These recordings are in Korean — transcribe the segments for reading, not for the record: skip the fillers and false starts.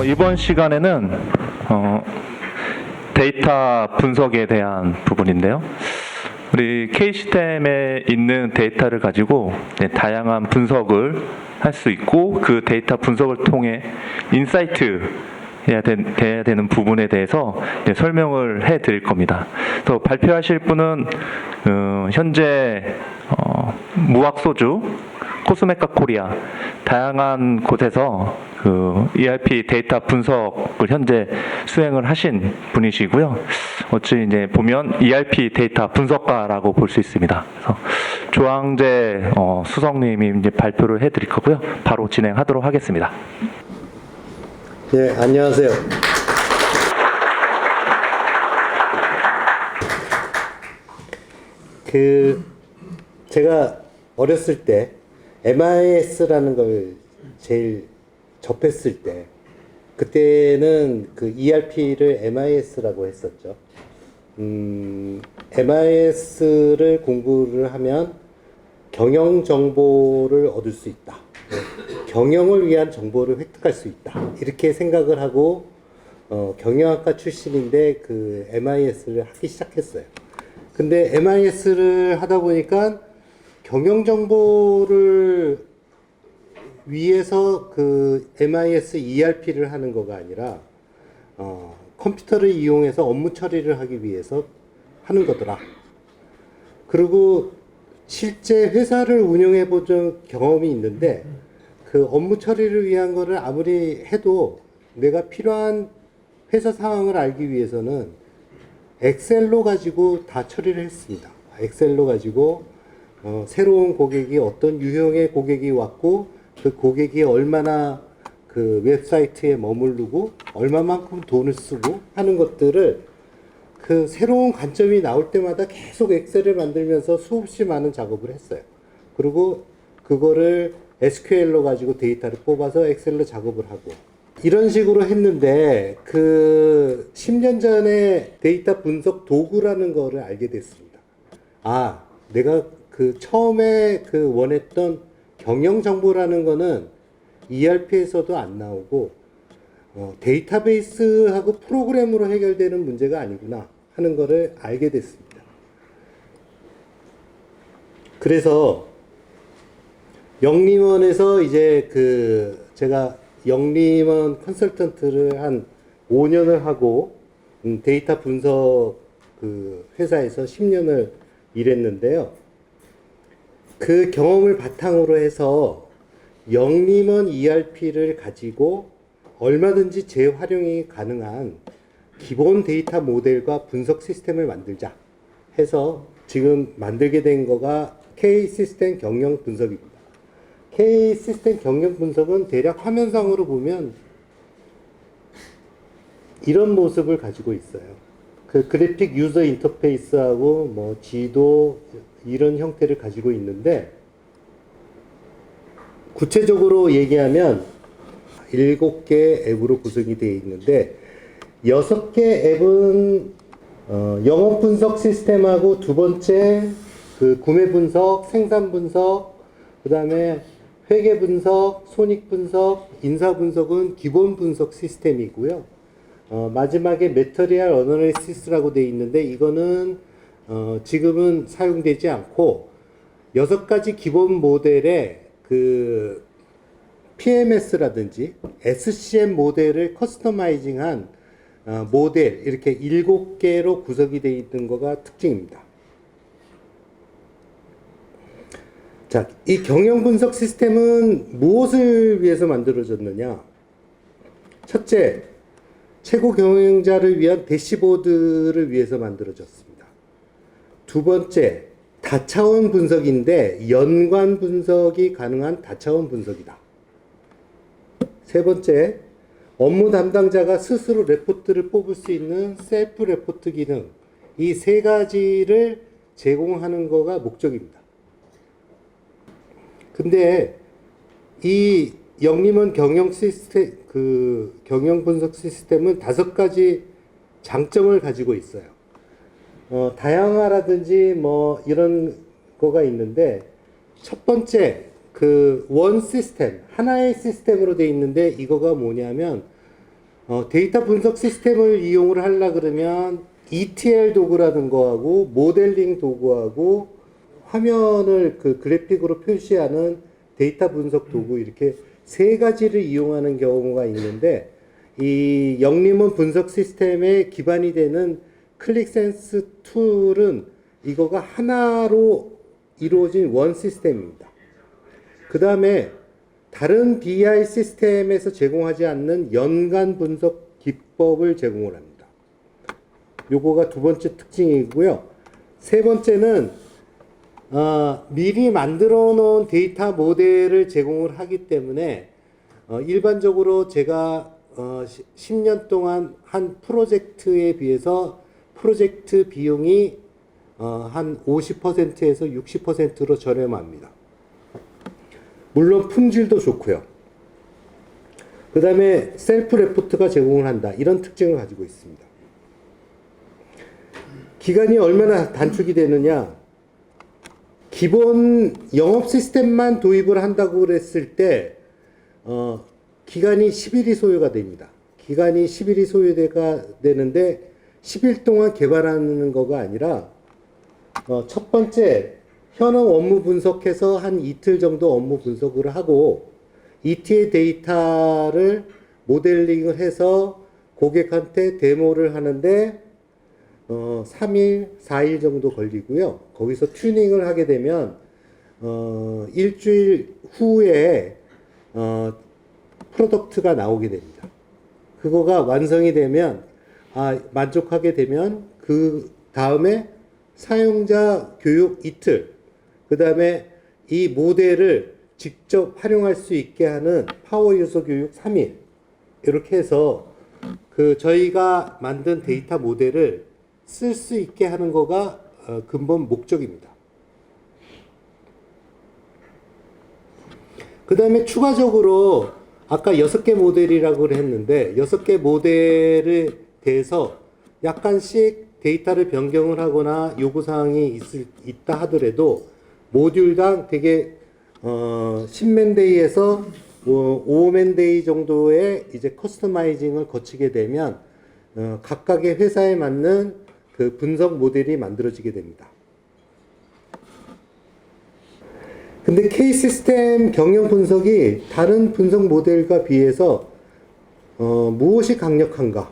이번 시간에는 데이터 분석에 대한 부분인데요. 우리 K-시스템에 있는 데이터를 가지고 다양한 분석을 할 수 있고, 그 데이터 분석을 통해 인사이트 해야 되는 부분에 대해서 설명을 해 드릴 겁니다. 그래서 발표하실 분은 현재 무학소주, 코스메카 코리아 다양한 곳에서 그 ERP 데이터 분석을 현재 수행을 하신 분이시고요. 어찌 이제 보면 ERP 데이터 분석가라고 볼 수 있습니다. 그래서 조항재 수석님이 이제 발표를 해드릴 거고요. 바로 진행하도록 하겠습니다. 네, 안녕하세요. 제가 어렸을 때 MIS라는 걸 제일 접했을 때, 그때는 그 ERP를 MIS라고 했었죠. MIS를 공부를 하면 경영 정보를 얻을 수 있다. 경영을 위한 정보를 획득할 수 있다. 이렇게 생각을 하고 경영학과 출신인데 그 MIS를 하기 시작했어요. 근데 MIS를 하다 보니까 경영 정보를 위해서 그 MIS ERP를 하는 거가 아니라 컴퓨터를 이용해서 업무 처리를 하기 위해서 하는 거더라. 그리고 실제 회사를 운영해 본 경험이 있는데, 그 업무 처리를 위한 거를 아무리 해도 내가 필요한 회사 상황을 알기 위해서는 엑셀로 가지고 다 처리를 했습니다. 엑셀로 가지고 새로운 고객이 어떤 유형의 고객이 왔고, 그 고객이 얼마나 그 웹사이트에 머무르고 얼마만큼 돈을 쓰고 하는 것들을 그 새로운 관점이 나올 때마다 계속 엑셀을 만들면서 수없이 많은 작업을 했어요. 그리고 그거를 SQL로 가지고 데이터를 뽑아서 엑셀로 작업을 하고, 이런 식으로 했는데 그 10년 전에 데이터 분석 도구라는 거를 알게 됐습니다. 아, 내가 그 처음에 그 원했던 경영 정보라는 거는 ERP에서도 안 나오고 데이터베이스하고 프로그램으로 해결되는 문제가 아니구나 하는 거를 알게 됐습니다. 그래서 영림원에서 이제 제가 영림원 컨설턴트를 한 5년을 하고 데이터 분석 그 회사에서 10년을 일했는데요. 그 경험을 바탕으로 해서 영림원 ERP를 가지고 얼마든지 재활용이 가능한 기본 데이터 모델과 분석 시스템을 만들자 해서 지금 만들게 된 거가 K-시스템 경영 분석입니다. K-시스템 경영 분석은 대략 화면상으로 보면 이런 모습을 가지고 있어요. 그 그래픽 유저 인터페이스하고 뭐 지도 이런 형태를 가지고 있는데, 구체적으로 얘기하면 7개 앱으로 구성이 되어 있는데 6개 앱은 영업 분석 시스템하고, 두 번째 그 구매 분석, 생산 분석, 그 다음에 회계 분석, 손익 분석, 인사 분석은 기본 분석 시스템이고요. 마지막에 매터리얼 어널리시스라고 되어 있는데, 이거는 지금은 사용되지 않고 6가지 기본 모델에 그 PMS라든지 SCM 모델을 커스터마이징한 모델, 이렇게 7개로 구성이 되어 있는 거가 특징입니다. 자, 이 경영 분석 시스템은 무엇을 위해서 만들어졌느냐? 첫째, 최고 경영자를 위한 대시보드를 위해서 만들어졌습니다. 두 번째, 다차원 분석인데 연관 분석이 가능한 다차원 분석이다. 세 번째, 업무 담당자가 스스로 레포트를 뽑을 수 있는 셀프 레포트 기능, 이 세 가지를 제공하는 거가 목적입니다. 근데 이 영림원 경영 시스템, 경영 분석 시스템은 5가지 장점을 가지고 있어요. 다양화라든지 뭐 이런 거가 있는데, 첫 번째 그 원 시스템, 하나의 시스템으로 되어 있는데, 이거가 뭐냐면 데이터 분석 시스템을 이용을 하려 그러면 ETL 도구라는 거하고 모델링 도구하고 화면을 그 그래픽으로 표시하는 데이터 분석 도구 이렇게 세 가지를 이용하는 경우가 있는데 이 영림원 분석 시스템의 기반이 되는 클릭센스 툴은 이거가 하나로 이루어진 원 시스템입니다. 그 다음에 다른 BI 시스템에서 제공하지 않는 연관 분석 기법을 제공을 합니다. 요거가 두 번째 특징이고요. 세 번째는 미리 만들어 놓은 데이터 모델을 제공을 하기 때문에 일반적으로 제가 10년 동안 한 프로젝트에 비해서 프로젝트 비용이 한 50%에서 60%로 저렴합니다. 물론 품질도 좋고요. 그 다음에 셀프 레포트가 제공을 한다. 이런 특징을 가지고 있습니다. 기간이 얼마나 단축이 되느냐. 기본 영업 시스템만 도입을 한다고 그랬을 때 기간이 10일이 소요가 됩니다. 기간이 10일이 소요가 되는데 10일 동안 개발하는 거가 아니라 첫 번째 현황 업무 분석해서 한 이틀 정도 업무 분석을 하고 ETL 데이터를 모델링을 해서 고객한테 데모를 하는데 3일, 4일 정도 걸리고요. 거기서 튜닝을 하게 되면 일주일 후에 프로덕트가 나오게 됩니다. 그거가 완성이 되면 만족하게 되면 그 다음에 사용자 교육 이틀, 그 다음에 이 모델을 직접 활용할 수 있게 하는 파워 유저 교육 3일 이렇게 해서 그 저희가 만든 데이터 모델을 쓸 수 있게 하는 거가 근본 목적입니다. 그 다음에 추가적으로 아까 6개 모델이라고 했는데 6개 모델에 대해서 약간씩 데이터를 변경을 하거나 요구사항이 있다 하더라도 모듈당 되게 10맨데이에서 5맨데이 정도의 이제 커스터마이징을 거치게 되면 각각의 회사에 맞는 그 분석 모델이 만들어지게 됩니다. 근데 K-시스템 경영 분석이 다른 분석 모델과 비해서 무엇이 강력한가?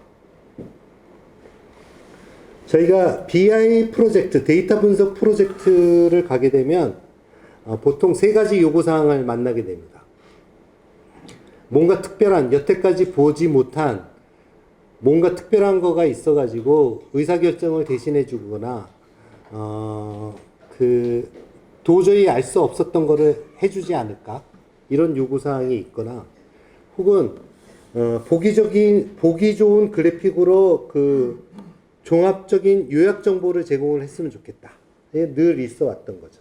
저희가 BI 프로젝트, 데이터 분석 프로젝트를 가게 되면 보통 세 가지 요구사항을 만나게 됩니다. 뭔가 특별한, 여태까지 보지 못한 뭔가 특별한 거가 있어가지고 의사결정을 대신해 주거나, 도저히 알 수 없었던 거를 해주지 않을까? 이런 요구사항이 있거나, 혹은, 보기 좋은 그래픽으로 그 종합적인 요약 정보를 제공을 했으면 좋겠다. 늘 있어 왔던 거죠.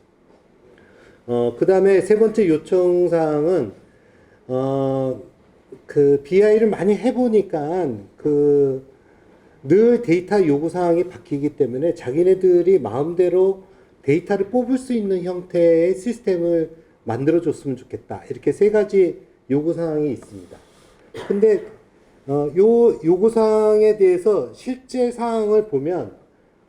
그 다음에 세 번째 요청사항은, 그 BI를 많이 해보니까 늘 데이터 요구사항이 바뀌기 때문에 자기네들이 마음대로 데이터를 뽑을 수 있는 형태의 시스템을 만들어줬으면 좋겠다. 이렇게 세 가지 요구사항이 있습니다. 근데 요 요구사항에 대해서 실제 사항을 보면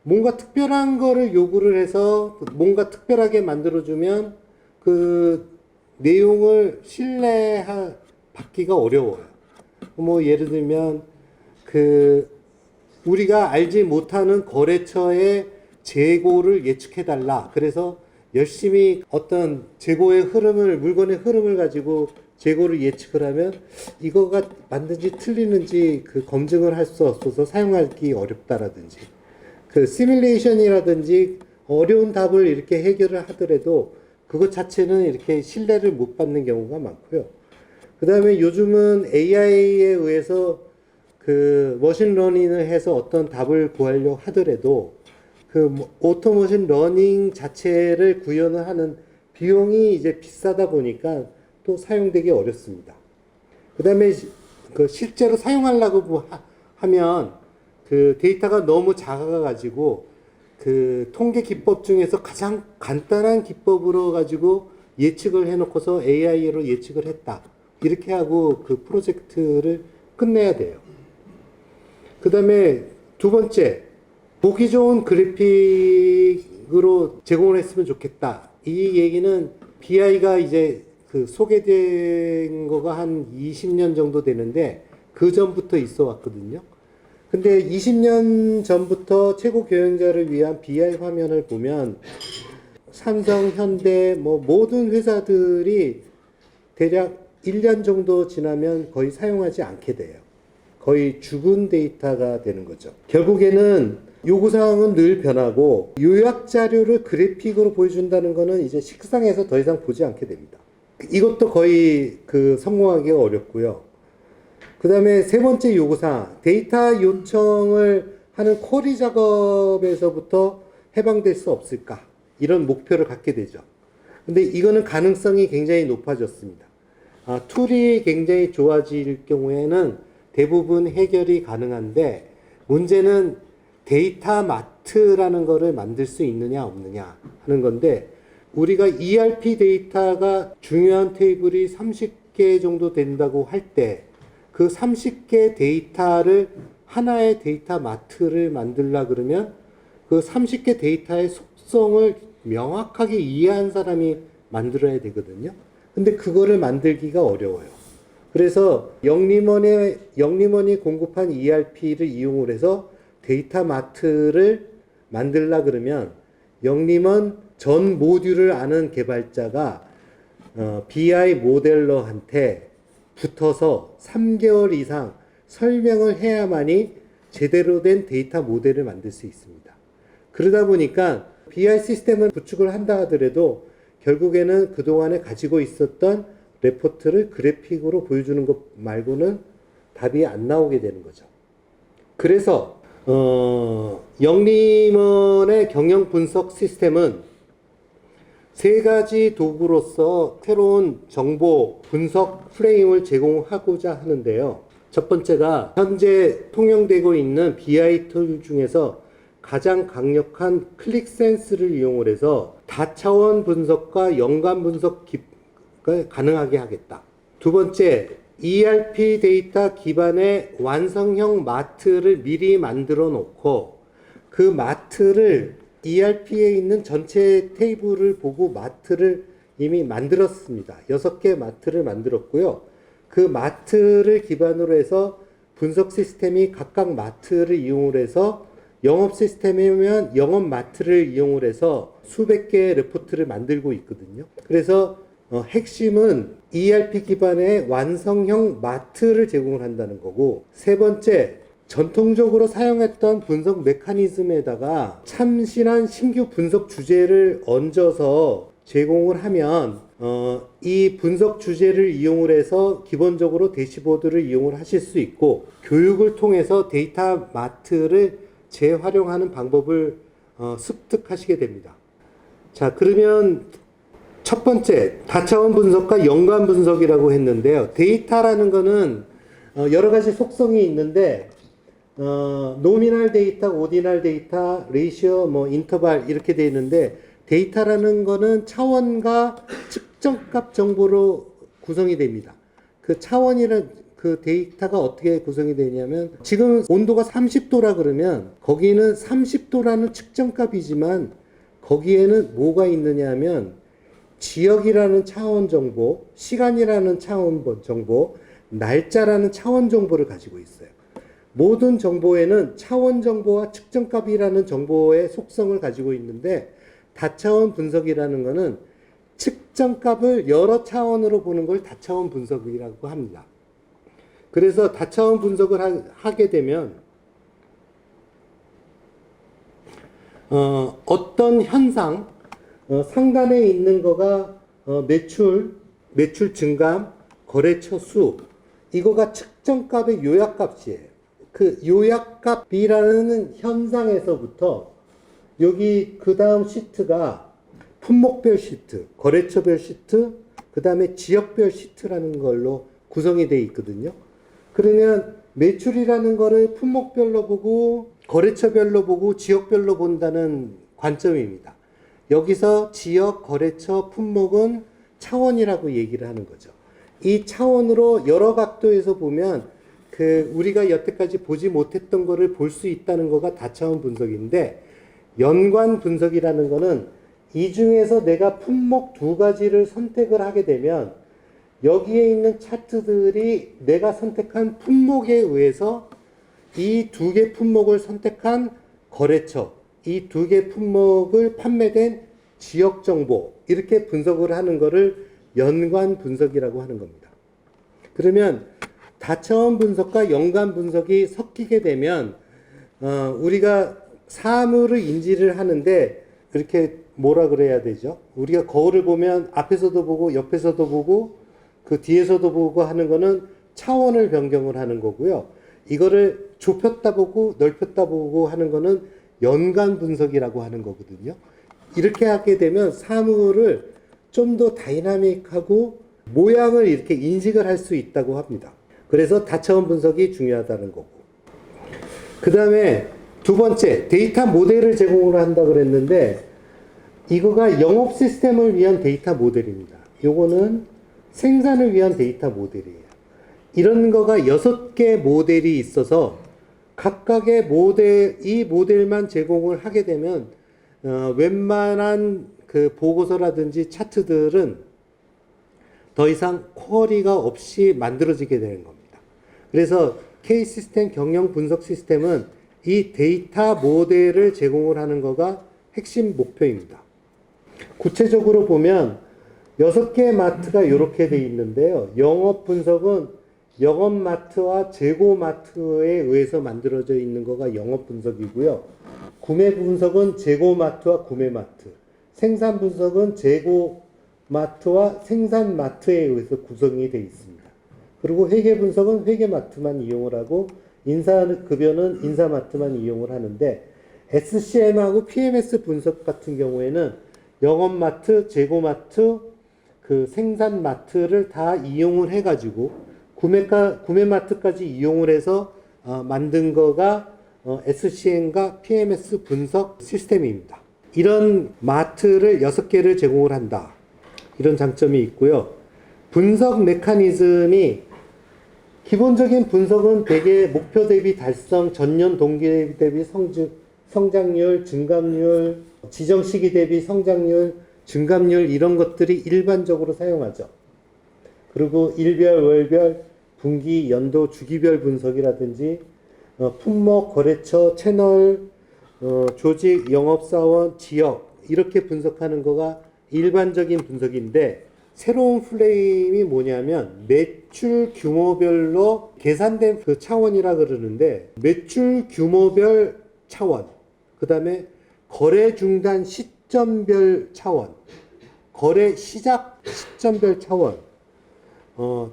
뭔가 특별한 거를 요구를 해서 뭔가 특별하게 만들어주면 그 내용을 받기가 어려워요. 뭐 예를 들면 우리가 알지 못하는 거래처의 재고를 예측해달라. 그래서 열심히 어떤 재고의 물건의 흐름을 가지고 재고를 예측을 하면 이거가 맞는지 틀리는지 검증을 할 수 없어서 사용하기 어렵다라든지 시뮬레이션이라든지 어려운 답을 이렇게 해결을 하더라도 그것 자체는 이렇게 신뢰를 못 받는 경우가 많고요. 그 다음에 요즘은 AI에 의해서 머신러닝을 해서 어떤 답을 구하려고 하더라도 오토머신 러닝 자체를 구현을 하는 비용이 이제 비싸다 보니까 또 사용되기 어렵습니다. 그 다음에 실제로 사용하려고 하면 데이터가 너무 작아가지고 통계 기법 중에서 가장 간단한 기법으로 가지고 예측을 해놓고서 AI로 예측을 했다. 이렇게 하고 프로젝트를 끝내야 돼요. 그 다음에 두 번째, 보기 좋은 그래픽으로 제공을 했으면 좋겠다. 이 얘기는 BI가 이제 그 소개된 거가 한 20년 정도 되는데 그 전부터 있어 왔거든요. 근데 20년 전부터 최고 경영자를 위한 BI 화면을 보면 삼성, 현대, 뭐 모든 회사들이 대략 1년 정도 지나면 거의 사용하지 않게 돼요. 거의 죽은 데이터가 되는 거죠. 결국에는 요구사항은 늘 변하고 요약 자료를 그래픽으로 보여준다는 거는 이제 식상에서 더 이상 보지 않게 됩니다. 이것도 거의 성공하기가 어렵고요. 그 다음에 세 번째 요구사항, 데이터 요청을 하는 쿼리 작업에서부터 해방될 수 없을까? 이런 목표를 갖게 되죠. 근데 이거는 가능성이 굉장히 높아졌습니다. 툴이 굉장히 좋아질 경우에는 대부분 해결이 가능한데 문제는 데이터 마트라는 거를 만들 수 있느냐 없느냐 하는 건데 우리가 ERP 데이터가 중요한 테이블이 30개 정도 된다고 할 때 그 30개 데이터를 하나의 데이터 마트를 만들려 그러면 그 30개 데이터의 속성을 명확하게 이해한 사람이 만들어야 되거든요. 근데 그거를 만들기가 어려워요. 그래서 영림원이 공급한 ERP를 이용을 해서 데이터 마트를 만들려 그러면 영림원 전 모듈을 아는 개발자가 BI 모델러한테 붙어서 3개월 이상 설명을 해야만이 제대로 된 데이터 모델을 만들 수 있습니다. 그러다 보니까 BI 시스템을 구축을 한다 하더라도 결국에는 그동안에 가지고 있었던 레포트를 그래픽으로 보여주는 것 말고는 답이 안 나오게 되는 거죠. 그래서 영림원의 경영 분석 시스템은 세 가지 도구로서 새로운 정보 분석 프레임을 제공하고자 하는데요. 첫 번째가 현재 통용되고 있는 BI 툴 중에서 가장 강력한 클릭센스를 이용을 해서 다차원 분석과 연관 분석을 가능하게 하겠다. 두 번째, ERP 데이터 기반의 완성형 마트를 미리 만들어 놓고 그 마트를 ERP에 있는 전체 테이블을 보고 마트를 이미 만들었습니다. 6개 마트를 만들었고요. 그 마트를 기반으로 해서 분석 시스템이 각각 마트를 이용을 해서 영업 시스템이면 영업 마트를 이용을 해서 수백 개의 레포트를 만들고 있거든요. 그래서 핵심은 ERP 기반의 완성형 마트를 제공을 한다는 거고, 세 번째, 전통적으로 사용했던 분석 메커니즘에다가 참신한 신규 분석 주제를 얹어서 제공을 하면 이 분석 주제를 이용을 해서 기본적으로 대시보드를 이용을 하실 수 있고 교육을 통해서 데이터 마트를 재활용하는 방법을 습득하시게 됩니다. 자, 그러면 첫 번째, 다차원 분석과 연관 분석이라고 했는데요. 데이터라는 거는 여러 가지 속성이 있는데 노미널 데이터, 오디널 데이터, 레이시오, 인터벌 이렇게 되어 있는데 데이터라는 거는 차원과 측정값 정보로 구성이 됩니다. 그 차원이란 그 데이터가 어떻게 구성이 되냐면 지금 온도가 30도라 그러면 거기는 30도라는 측정값이지만 거기에는 뭐가 있느냐 하면 지역이라는 차원 정보, 시간이라는 차원 정보, 날짜라는 차원 정보를 가지고 있어요. 모든 정보에는 차원 정보와 측정값이라는 정보의 속성을 가지고 있는데 다차원 분석이라는 것은 측정값을 여러 차원으로 보는 걸 다차원 분석이라고 합니다. 그래서 다차원 분석을 하게 되면 어떤 현상, 상단에 있는 거가 매출 증감, 거래처 수, 이거가 측정값의 요약값이에요. 그 요약값이라는 현상에서부터 여기 그 다음 시트가 품목별 시트, 거래처별 시트, 그 다음에 지역별 시트라는 걸로 구성이 되어 있거든요. 그러면 매출이라는 거를 품목별로 보고 거래처별로 보고 지역별로 본다는 관점입니다. 여기서 지역, 거래처, 품목은 차원이라고 얘기를 하는 거죠. 이 차원으로 여러 각도에서 보면 그 우리가 여태까지 보지 못했던 거를 볼 수 있다는 거가 다차원 분석인데, 연관 분석이라는 거는 이 중에서 내가 품목 두 가지를 선택을 하게 되면 여기에 있는 차트들이 내가 선택한 품목에 의해서 이 두 개 품목을 선택한 거래처, 이 두 개 품목을 판매된 지역 정보, 이렇게 분석을 하는 거를 연관 분석이라고 하는 겁니다. 그러면 다차원 분석과 연관 분석이 섞이게 되면 우리가 사물을 인지를 하는데, 이렇게 뭐라 그래야 되죠? 우리가 거울을 보면 앞에서도 보고 옆에서도 보고 그 뒤에서도 보고 하는 거는 차원을 변경을 하는 거고요. 이거를 좁혔다 보고 넓혔다 보고 하는 거는 연관 분석이라고 하는 거거든요. 이렇게 하게 되면 사물을 좀 더 다이나믹하고 모양을 이렇게 인식을 할 수 있다고 합니다. 그래서 다차원 분석이 중요하다는 거고. 그 다음에 두 번째, 데이터 모델을 제공을 한다 그랬는데, 이거가 영업 시스템을 위한 데이터 모델입니다. 요거는 생산을 위한 데이터 모델이에요. 이런 거가 6개 모델이 있어서 각각의 이 모델만 제공을 하게 되면 웬만한 그 보고서라든지 차트들은 더 이상 쿼리가 없이 만들어지게 되는 겁니다. 그래서 K-시스템 경영 분석 시스템은 이 데이터 모델을 제공을 하는 거가 핵심 목표입니다. 구체적으로 보면 6개의 마트가 이렇게 되어 있는데요. 영업 분석은 영업마트와 재고마트에 의해서 만들어져 있는 거가 영업 분석이고요. 구매 분석은 재고마트와 구매마트, 생산 분석은 재고마트와 생산마트에 의해서 구성이 되어 있습니다. 그리고 회계 분석은 회계마트만 이용을 하고, 인사급여는 인사마트만 이용을 하는데, SCM하고 PMS 분석 같은 경우에는 영업마트, 재고마트, 그 생산마트를 다 이용을 해가지고 구매마트까지 이용을 해서 만든 거가 SCM과 PMS 분석 시스템입니다. 이런 마트를 6개를 제공을 한다. 이런 장점이 있고요. 분석 메커니즘이, 기본적인 분석은 대개 목표 대비 달성, 전년 동기 대비 성장률, 증감률, 지정 시기 대비 성장률, 증감률, 이런 것들이 일반적으로 사용하죠. 그리고 일별, 월별, 분기, 연도, 주기별 분석이라든지 품목, 거래처, 채널, 조직, 영업사원, 지역, 이렇게 분석하는 거가 일반적인 분석인데, 새로운 프레임이 뭐냐면 매출 규모별로 계산된 그 차원이라 그러는데, 매출 규모별 차원, 그 다음에 거래 중단 시점별 차원, 거래 시작 시점별 차원,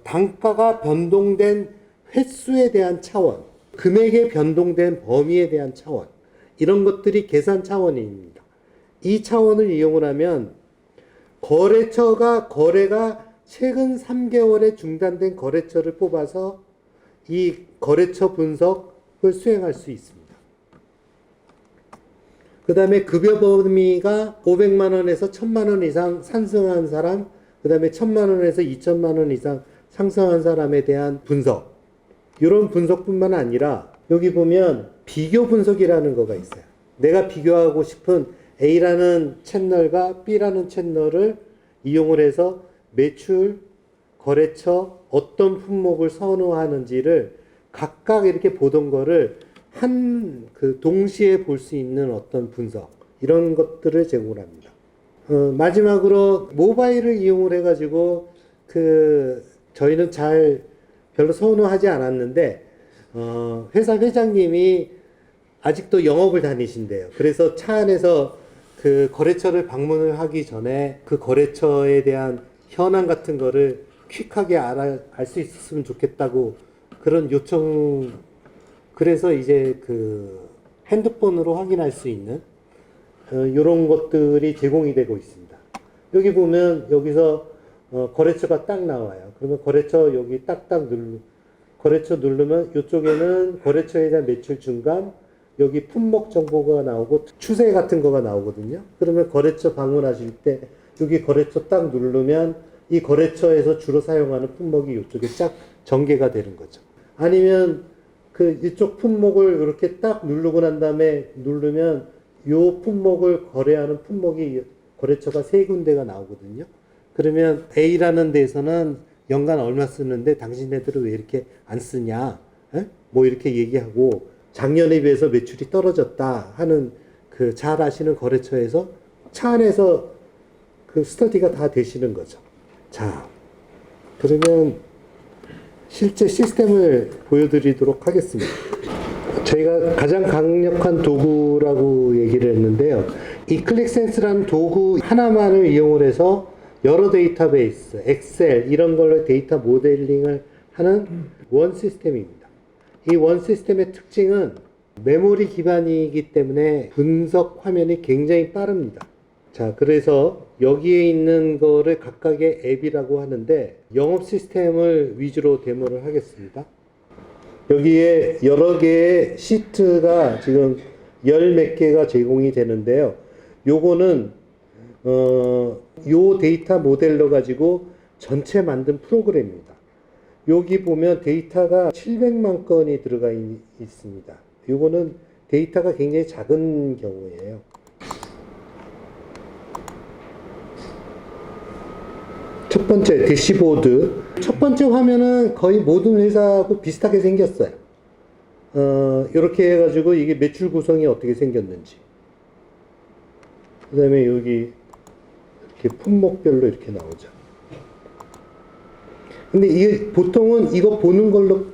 단가가 변동된 횟수에 대한 차원, 금액에 변동된 범위에 대한 차원, 이런 것들이 계산 차원입니다. 이 차원을 이용을 하면 거래가 최근 3개월에 중단된 거래처를 뽑아서 이 거래처 분석을 수행할 수 있습니다. 그 다음에 급여 범위가 500만 원에서 1000만 원 이상 상승한 사람, 그 다음에 1000만 원에서 2000만 원 이상 상승한 사람에 대한 분석. 이런 분석뿐만 아니라 여기 보면 비교 분석이라는 거가 있어요. 내가 비교하고 싶은 A라는 채널과 B라는 채널을 이용을 해서 매출, 거래처, 어떤 품목을 선호하는지를 각각 이렇게 보던 거를 동시에 볼 수 있는 어떤 분석, 이런 것들을 제공을 합니다. 마지막으로 모바일을 이용을 해가지고 저희는 별로 선호하지 않았는데, 회사 회장님이 아직도 영업을 다니신대요. 그래서 차 안에서 그 거래처를 방문을 하기 전에 그 거래처에 대한 현황 같은 거를 퀵하게 알 수 있었으면 좋겠다고 그런 요청, 그래서 이제 그 핸드폰으로 확인할 수 있는 이런 것들이 제공이 되고 있습니다. 여기 보면 여기서 거래처가 딱 나와요. 그러면 거래처 여기 딱딱 거래처 누르면 이쪽에는 거래처에 대한 매출 증감, 여기 품목 정보가 나오고 추세 같은 거가 나오거든요. 그러면 거래처 방문하실 때 여기 거래처 딱 누르면 이 거래처에서 주로 사용하는 품목이 이쪽에 쫙 전개가 되는 거죠. 아니면 그 이쪽 품목을 이렇게 딱 누르고 난 다음에 누르면 요 품목을 거래하는 품목이 거래처가 세 군데가 나오거든요. 그러면 A라는 데서는 연간 얼마 쓰는데 당신네들은 왜 이렇게 안 쓰냐? 에? 뭐 이렇게 얘기하고 작년에 비해서 매출이 떨어졌다 하는 그 잘 아시는 거래처에서 차 안에서 그 스터디가 다 되시는 거죠. 자, 그러면 실제 시스템을 보여드리도록 하겠습니다. 저희가 가장 강력한 도구라고 얘기를 했는데요. 이 클릭센스라는 도구 하나만을 이용을 해서 여러 데이터베이스, 엑셀 이런 걸로 데이터 모델링을 하는 원 시스템입니다. 이 원 시스템의 특징은 메모리 기반이기 때문에 분석 화면이 굉장히 빠릅니다. 자, 그래서 여기에 있는 거를 각각의 앱이라고 하는데 영업 시스템을 위주로 데모를 하겠습니다. 여기에 여러 개의 시트가 지금 열 몇 개가 제공이 되는데요. 요거는 요 데이터 모델로 가지고 전체 만든 프로그램입니다. 여기 보면 데이터가 700만 건이 들어가 있습니다. 요거는 데이터가 굉장히 작은 경우예요. 첫 번째 대시보드. 첫 번째 화면은 거의 모든 회사하고 비슷하게 생겼어요. 이렇게 해가지고 이게 매출 구성이 어떻게 생겼는지. 그 다음에 여기 이렇게 품목별로 이렇게 나오죠. 근데 이게 보통은 이거 보는 걸로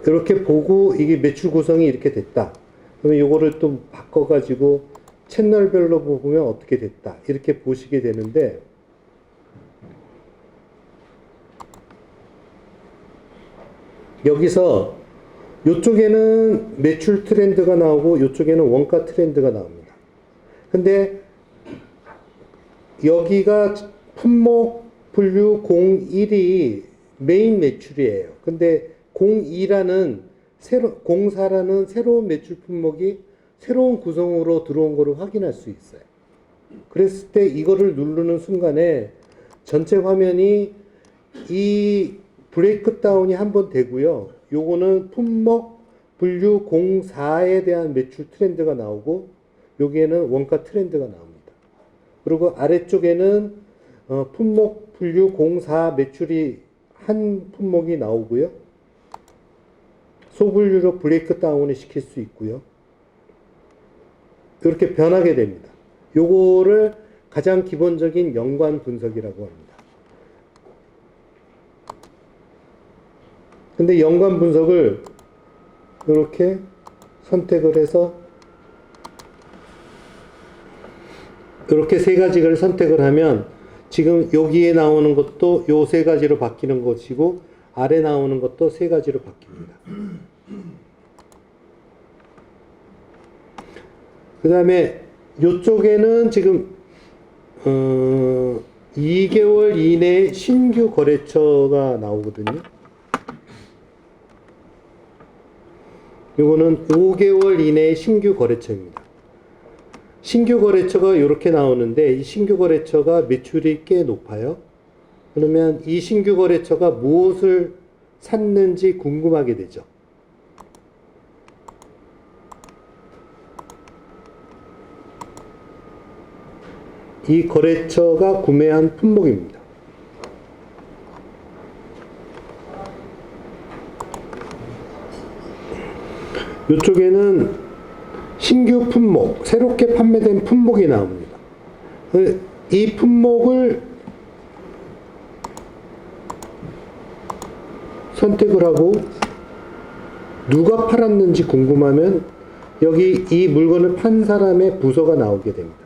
이렇게 보고 이게 매출 구성이 이렇게 됐다. 그러면 이거를 또 바꿔가지고 채널별로 보면 어떻게 됐다. 이렇게 보시게 되는데 여기서 이쪽에는 매출 트렌드가 나오고 이쪽에는 원가 트렌드가 나옵니다. 근데 여기가 품목 분류 01이 메인 매출이에요. 근데 02라는 04라는 새로운 매출 품목이 새로운 구성으로 들어온 거를 확인할 수 있어요. 그랬을 때 이거를 누르는 순간에 전체 화면이 이 브레이크 다운이 한번 되고요. 요거는 품목 분류 04에 대한 매출 트렌드가 나오고 여기에는 원가 트렌드가 나옵니다. 그리고 아래쪽에는 품목 분류 04 매출이 한 품목이 나오고요. 소분류로 브레이크 다운을 시킬 수 있고요. 이렇게 변하게 됩니다. 요거를 가장 기본적인 연관 분석이라고 합니다. 근데 연관 분석을 이렇게 선택을 해서 이렇게 세 가지를 선택을 하면 지금 여기에 나오는 것도 요 세 가지로 바뀌는 것이고 아래 나오는 것도 세 가지로 바뀝니다. 그 다음에 요쪽에는 지금 2개월 이내에 신규 거래처가 나오거든요. 요거는 5개월 이내의 신규 거래처입니다. 신규 거래처가 이렇게 나오는데 이 신규 거래처가 매출이 꽤 높아요. 그러면 이 신규 거래처가 무엇을 샀는지 궁금하게 되죠. 이 거래처가 구매한 품목입니다. 이쪽에는 신규 품목, 새롭게 판매된 품목이 나옵니다. 이 품목을 선택을 하고 누가 팔았는지 궁금하면 여기 이 물건을 판 사람의 부서가 나오게 됩니다.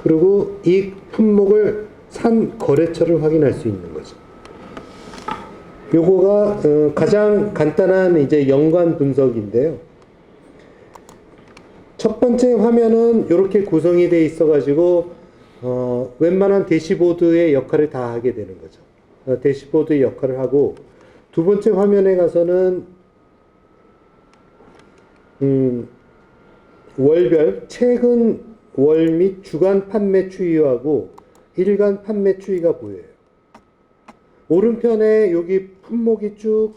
그리고 이 품목을 산 거래처를 확인할 수 있는 거죠. 요거가 가장 간단한 이제 연관 분석인데요. 첫 번째 화면은 이렇게 구성이 되어 있어 가지고 웬만한 대시보드의 역할을 다 하게 되는 거죠. 대시보드의 역할을 하고 두 번째 화면에 가서는 월별 최근 월 및 주간 판매 추이하고 일간 판매 추이가 보여요. 오른편에 여기 품목이 쭉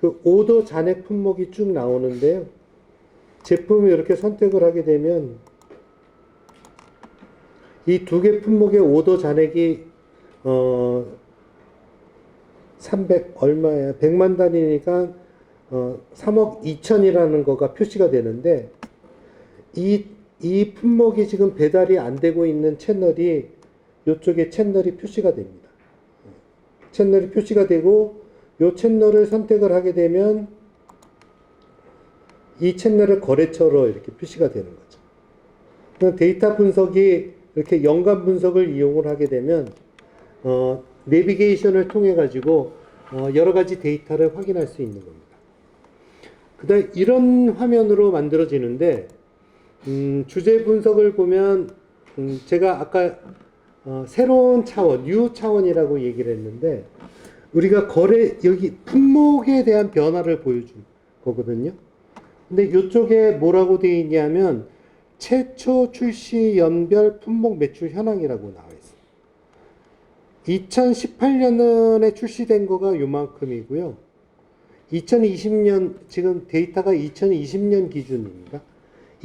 그 오더 잔액 품목이 쭉 나오는데요. 제품을 이렇게 선택을 하게 되면 이 두 개 품목의 오더 잔액이 300 얼마야? 100만 단위니까 3억 2천이라는 거가 표시가 되는데 이 품목이 지금 배달이 안 되고 있는 채널이 이쪽에 채널이 표시가 됩니다. 채널이 표시가 되고 이 채널을 선택을 하게 되면 이 채널의 거래처로 이렇게 표시가 되는 거죠. 데이터 분석이 이렇게 연관 분석을 이용을 하게 되면 내비게이션을 통해 가지고 여러 가지 데이터를 확인할 수 있는 겁니다. 그다음 이런 화면으로 만들어지는데 주제 분석을 보면 제가 아까 새로운 차원, 뉴 차원이라고 얘기를 했는데 우리가 여기 품목에 대한 변화를 보여준 거거든요. 근데 이쪽에 뭐라고 되어 있냐면 최초 출시 연별 품목 매출 현황이라고 나와 있어요. 2018년에 출시된 거가 요만큼이고요. 2020년, 지금 데이터가 2020년 기준입니다.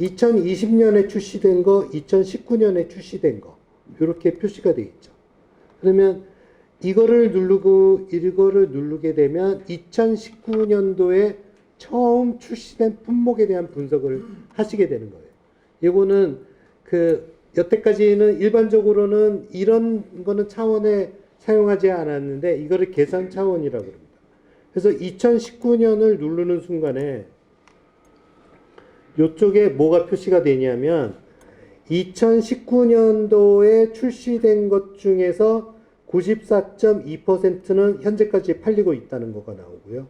2020년에 출시된 거, 2019년에 출시된 거, 이렇게 표시가 되어 있죠. 그러면 이거를 누르게 되면 2019년도에 처음 출시된 품목에 대한 분석을 하시게 되는 거예요. 이거는 여태까지는 일반적으로는 이런 거는 차원에 사용하지 않았는데 이거를 계산 차원이라고 합니다. 그래서 2019년을 누르는 순간에 이쪽에 뭐가 표시가 되냐면 2019년도에 출시된 것 중에서 94.2%는 현재까지 팔리고 있다는 거가 나오고요.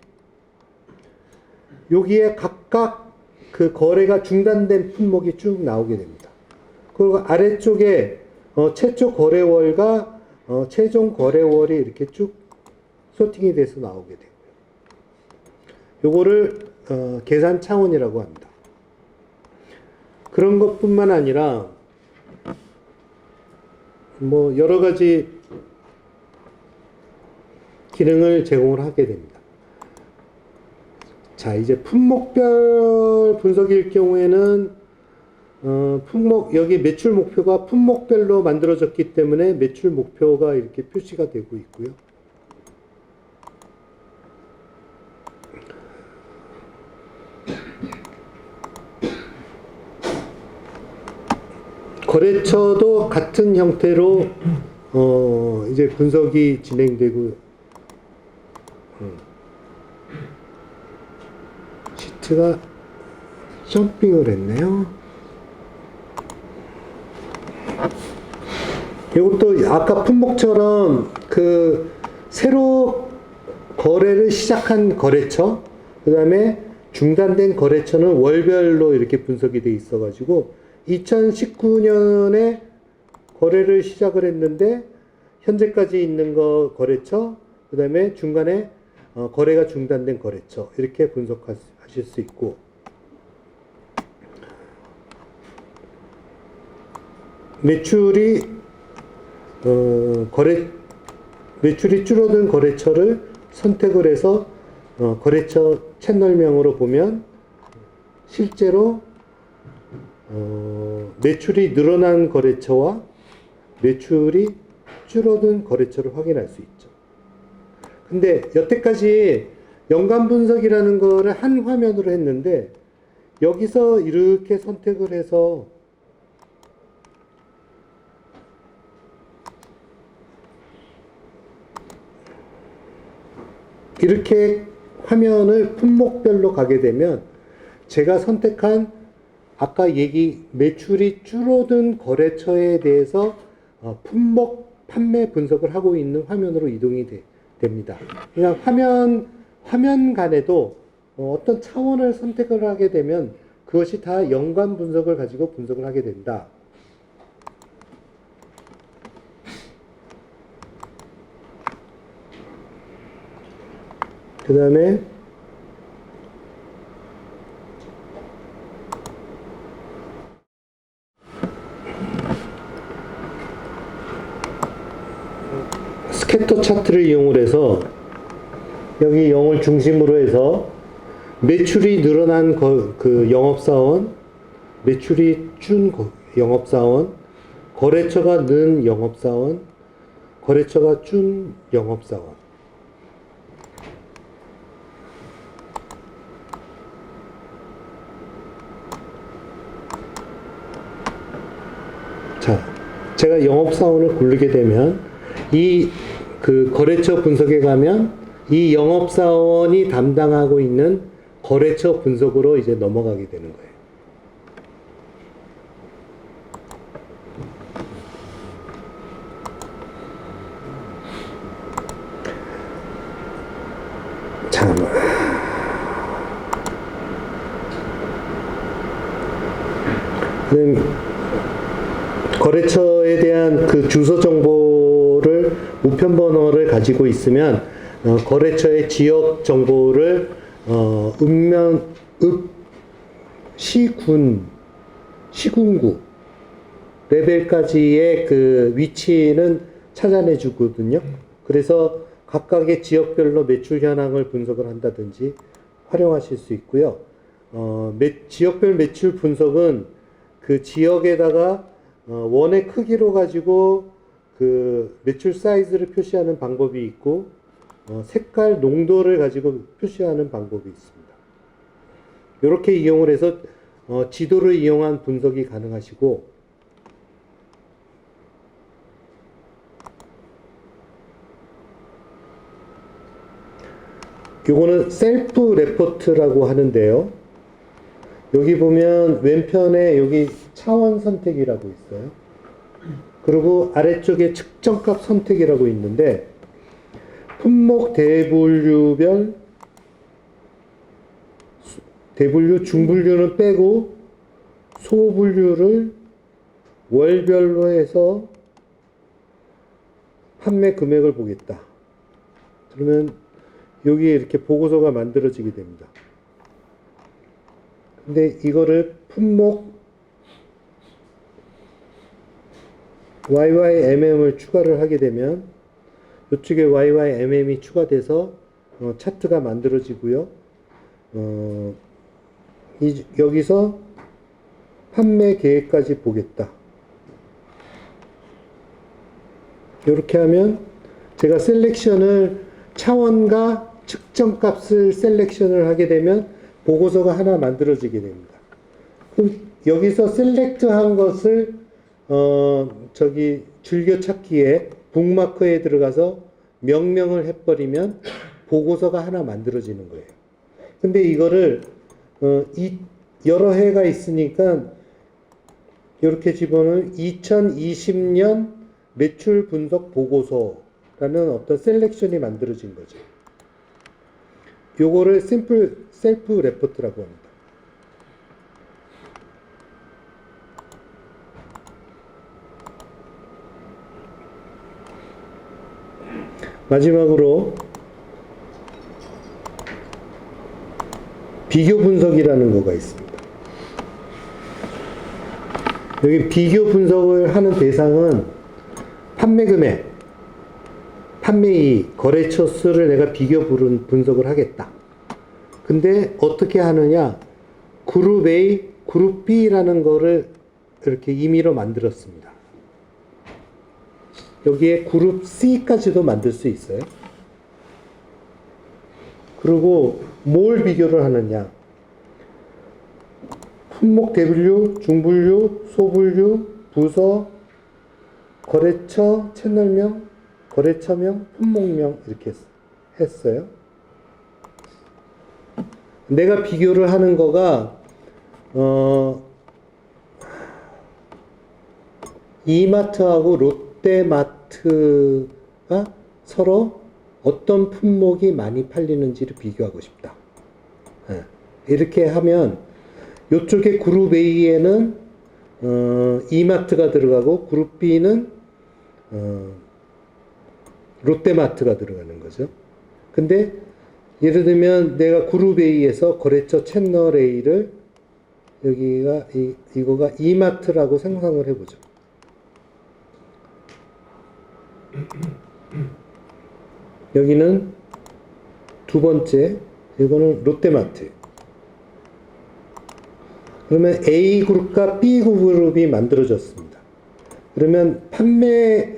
여기에 각각 그 거래가 중단된 품목이 쭉 나오게 됩니다. 그리고 아래쪽에 최초 거래월과 최종 거래월이 이렇게 쭉 소팅이 돼서 나오게 되고요. 요거를 계산 차원이라고 합니다. 그런 것뿐만 아니라 뭐 여러 가지 기능을 제공을 하게 됩니다. 자, 이제 품목별 분석일 경우에는 여기 매출 목표가 품목별로 만들어졌기 때문에 매출 목표가 이렇게 표시가 되고 있고요. 거래처도 같은 형태로 이제 분석이 진행되고 시트가 점핑을 했네요. 이것도 아까 품목처럼 새로 거래를 시작한 거래처, 그 다음에 중단된 거래처는 월별로 이렇게 분석이 돼 있어 가지고 2019년에 거래를 시작을 했는데 현재까지 있는 거래처, 그 다음에 중간에 거래가 중단된 거래처, 이렇게 분석하실 수 있고, 매출이 줄어든 거래처를 선택을 해서 거래처 채널명으로 보면 실제로 매출이 늘어난 거래처와 매출이 줄어든 거래처를 확인할 수 있죠. 근데 여태까지 연관 분석이라는 거를 한 화면으로 했는데 여기서 이렇게 선택을 해서 이렇게 화면을 품목별로 가게 되면 제가 선택한 아까 매출이 줄어든 거래처에 대해서 품목 판매 분석을 하고 있는 화면으로 이동이 됩니다. 그냥 화면 간에도 어떤 차원을 선택을 하게 되면 그것이 다 연관 분석을 가지고 분석을 하게 된다. 그 다음에 스캐터 차트를 이용을 해서 여기 0을 중심으로 해서 매출이 늘어난 그 영업사원, 매출이 준 영업사원, 거래처가 는 영업사원, 거래처가 준 영업사원. 자, 제가 영업사원을 고르게 되면 이 그 거래처 분석에 가면 이 영업사원이 담당하고 있는 거래처 분석으로 이제 넘어가게 되는 거예요. 잠깐만. 거래처에 대한 그 주소 정보를 우편 번호를 가지고 있으면 거래처의 지역 정보를 시군구 레벨까지의 그 위치는 찾아내 주거든요. 그래서 각각의 지역별로 매출 현황을 분석을 한다든지 활용하실 수 있고요. 지역별 매출 분석은 그 지역에다가 원의 크기로 가지고 그 매출 사이즈를 표시하는 방법이 있고 색깔 농도를 가지고 표시하는 방법이 있습니다. 이렇게 이용을 해서 지도를 이용한 분석이 가능하시고, 요거는 셀프 레포트라고 하는데요. 여기 보면 왼편에 여기 차원 선택이라고 있어요. 그리고 아래쪽에 측정값 선택이라고 있는데, 품목 대분류별, 대분류, 중분류는 빼고 소분류를 월별로 해서 판매 금액을 보겠다. 그러면 여기에 이렇게 보고서가 만들어지게 됩니다. 근데 이거를 품목 YYMM을 추가를 하게 되면 이쪽에 YYMM이 추가돼서 차트가 만들어지고요. 여기서 판매 계획까지 보겠다. 이렇게 하면 제가 셀렉션을 차원과 측정값을 셀렉션을 하게 되면 보고서가 하나 만들어지게 됩니다. 그럼 여기서 셀렉트한 것을 저기 즐겨찾기에 북마크에 들어가서 명명을 해버리면 보고서가 하나 만들어지는 거예요. 근데 이거를 여러 해가 있으니까 이렇게 집어넣으면 2020년 매출 분석 보고서라는 어떤 셀렉션이 만들어진 거죠. 요거를 셀프 레포트라고 합니다. 마지막으로 비교 분석이라는 거가 있습니다. 여기 비교 분석을 하는 대상은 판매 금액, 판매이익, 거래처 수를 내가 비교 분석을 하겠다. 근데 어떻게 하느냐? 그룹 A, 그룹 B라는 거를 이렇게 임의로 만들었습니다. 여기에 그룹 C까지도 만들 수 있어요. 그리고 뭘 비교를 하느냐? 품목 대분류, 중분류, 소분류, 부서, 거래처, 채널명, 거래처명, 품목명 이렇게 했어요. 내가 비교를 하는 거가 이마트하고 롯데마트가 서로 어떤 품목이 많이 팔리는지를 비교하고 싶다. 이렇게 하면 이쪽에 그룹 A에는 이마트가 들어가고 그룹 B는 롯데마트가 들어가는 거죠. 근데 예를 들면 내가 그룹 A에서 거래처 채널 A를 여기가 이거가 이마트라고 생성을 해보죠. 여기는 두 번째, 이거는 롯데마트. 그러면 A그룹과 B그룹이 만들어졌습니다. 그러면 판매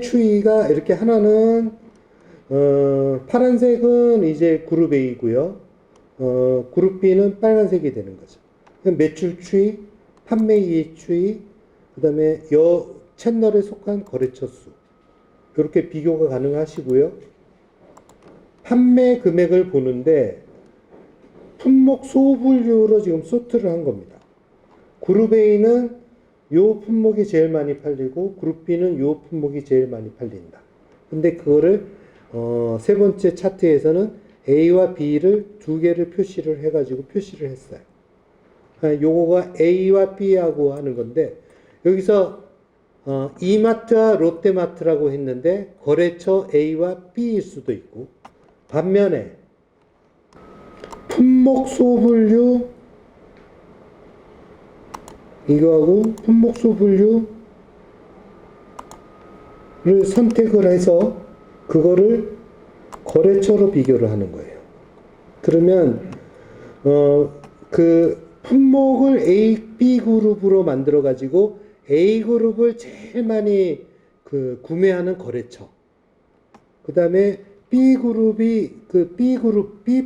추이가 이렇게 하나는, 파란색은 이제 그룹 A고요. 그룹 B는 빨간색이 되는 거죠. 매출 추이, 판매 이익 추이, 그 다음에 채널에 속한 거래처 수. 이렇게 비교가 가능하시고요. 판매 금액을 보는데 품목 소분류로 지금 소트를 한 겁니다. 그룹 A는 요 품목이 제일 많이 팔리고 그룹 B는 요 품목이 제일 많이 팔린다. 근데 그거를 세 번째 차트에서는 A와 B를 두 개를 표시를 해가지고 표시를 했어요. 요거가 A와 B하고 하는 건데 여기서 이마트와 롯데마트라고 했는데 거래처 A와 B일 수도 있고 반면에 품목 소분류 이거하고 품목 소분류를 선택을 해서 그거를 거래처로 비교를 하는 거예요. 그러면 그 품목을 A, B 그룹으로 만들어 가지고 A 그룹을 제일 많이 구매하는 거래처. 그 다음에 B 그룹이 B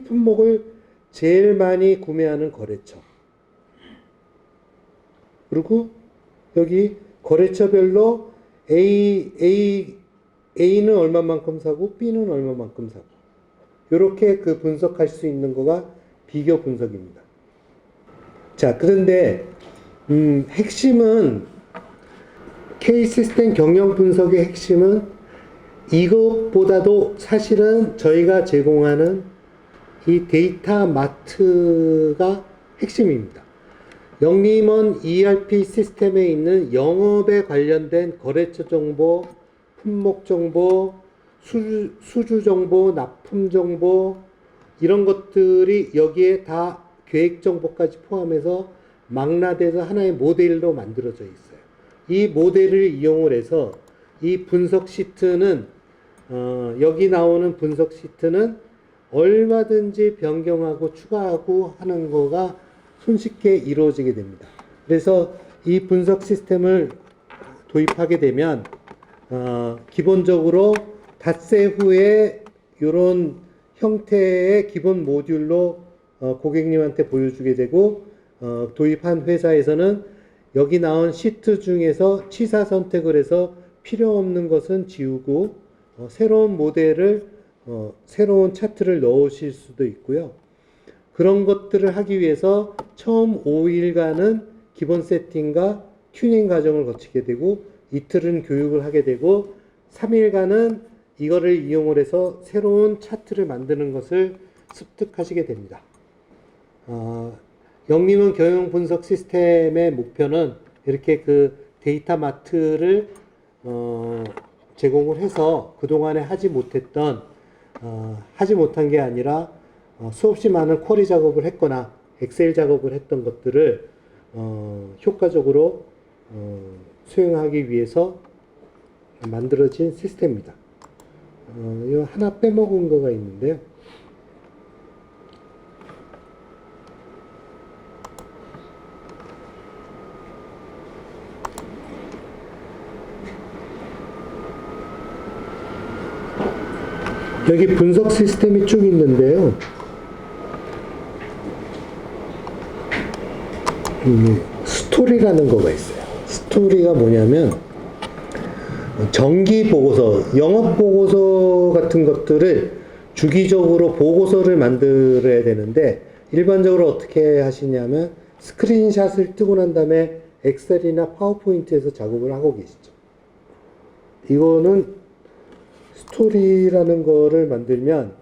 품목을 제일 많이 구매하는 거래처. 그리고 여기 거래처별로 A는 얼마만큼 사고 B는 얼마만큼 사고 이렇게 분석할 수 있는 거가 비교 분석입니다. 자, 그런데 핵심은 K시스템 경영 분석의 핵심은 이것보다도 사실은 저희가 제공하는 이 데이터 마트가 핵심입니다. 영림원 ERP 시스템에 있는 영업에 관련된 거래처 정보, 품목 정보, 수주 정보, 납품 정보 이런 것들이 여기에 다 계획 정보까지 포함해서 망라돼서 하나의 모델로 만들어져 있어요. 이 모델을 이용을 해서 이 분석 시트는 여기 나오는 분석 시트는 얼마든지 변경하고 추가하고 하는 거가 손쉽게 이루어지게 됩니다. 그래서 이 분석 시스템을 도입하게 되면 기본적으로 닷새 후에 이런 형태의 기본 모듈로 고객님한테 보여주게 되고 도입한 회사에서는 여기 나온 시트 중에서 취사 선택을 해서 필요 없는 것은 지우고 새로운 모델을 새로운 차트를 넣으실 수도 있고요. 그런 것들을 하기 위해서 처음 5일간은 기본 세팅과 튜닝 과정을 거치게 되고 이틀은 교육을 하게 되고 3일간은 이거를 이용을 해서 새로운 차트를 만드는 것을 습득하시게 됩니다. 영림원 경영 분석 시스템의 목표는 이렇게 데이터 마트를 제공을 해서 그동안에 하지 못한 게 아니라 수없이 많은 쿼리 작업을 했거나 엑셀 작업을 했던 것들을 효과적으로 수행하기 위해서 만들어진 시스템입니다. 이거 하나 빼먹은 거가 있는데요. 여기 분석 시스템이 쭉 있는데요. 스토리라는 거가 있어요. 스토리가 뭐냐면 정기 보고서, 영업 보고서 같은 것들을 주기적으로 보고서를 만들어야 되는데 일반적으로 어떻게 하시냐면 스크린샷을 뜨고 난 다음에 엑셀이나 파워포인트에서 작업을 하고 계시죠. 이거는 스토리라는 거를 만들면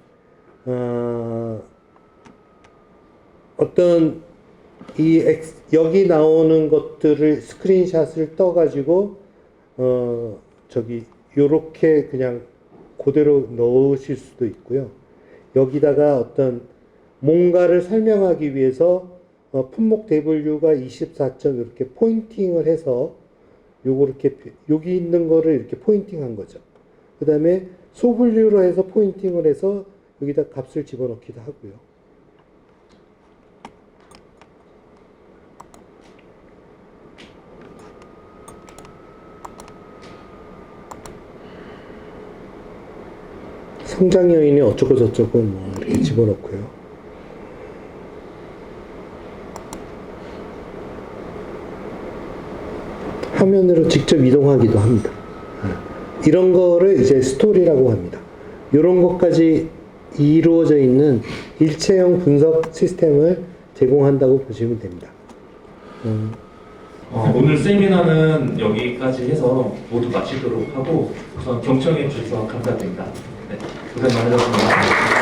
어떤 여기 나오는 것들을 스크린샷을 떠가지고 요렇게 그냥 그대로 넣으실 수도 있고요. 여기다가 어떤 뭔가를 설명하기 위해서 품목 W가 24점 이렇게 포인팅을 해서 여기 있는 거를 이렇게 포인팅한 거죠. 그 다음에 소분류로 해서 포인팅을 해서 여기다 값을 집어넣기도 하고요. 성장 요인이 어쩌고 저쩌고 뭐 이렇게 집어넣고요. 화면으로 직접 이동하기도 합니다. 이런 거를 이제 스토리라고 합니다. 이런 것까지 이루어져 있는 일체형 분석 시스템을 제공한다고 보시면 됩니다. 오늘 세미나는 여기까지 해서 모두 마치도록 하고 우선 경청해 주셔서 감사드립니다. 네, 고생 많으셨습니다.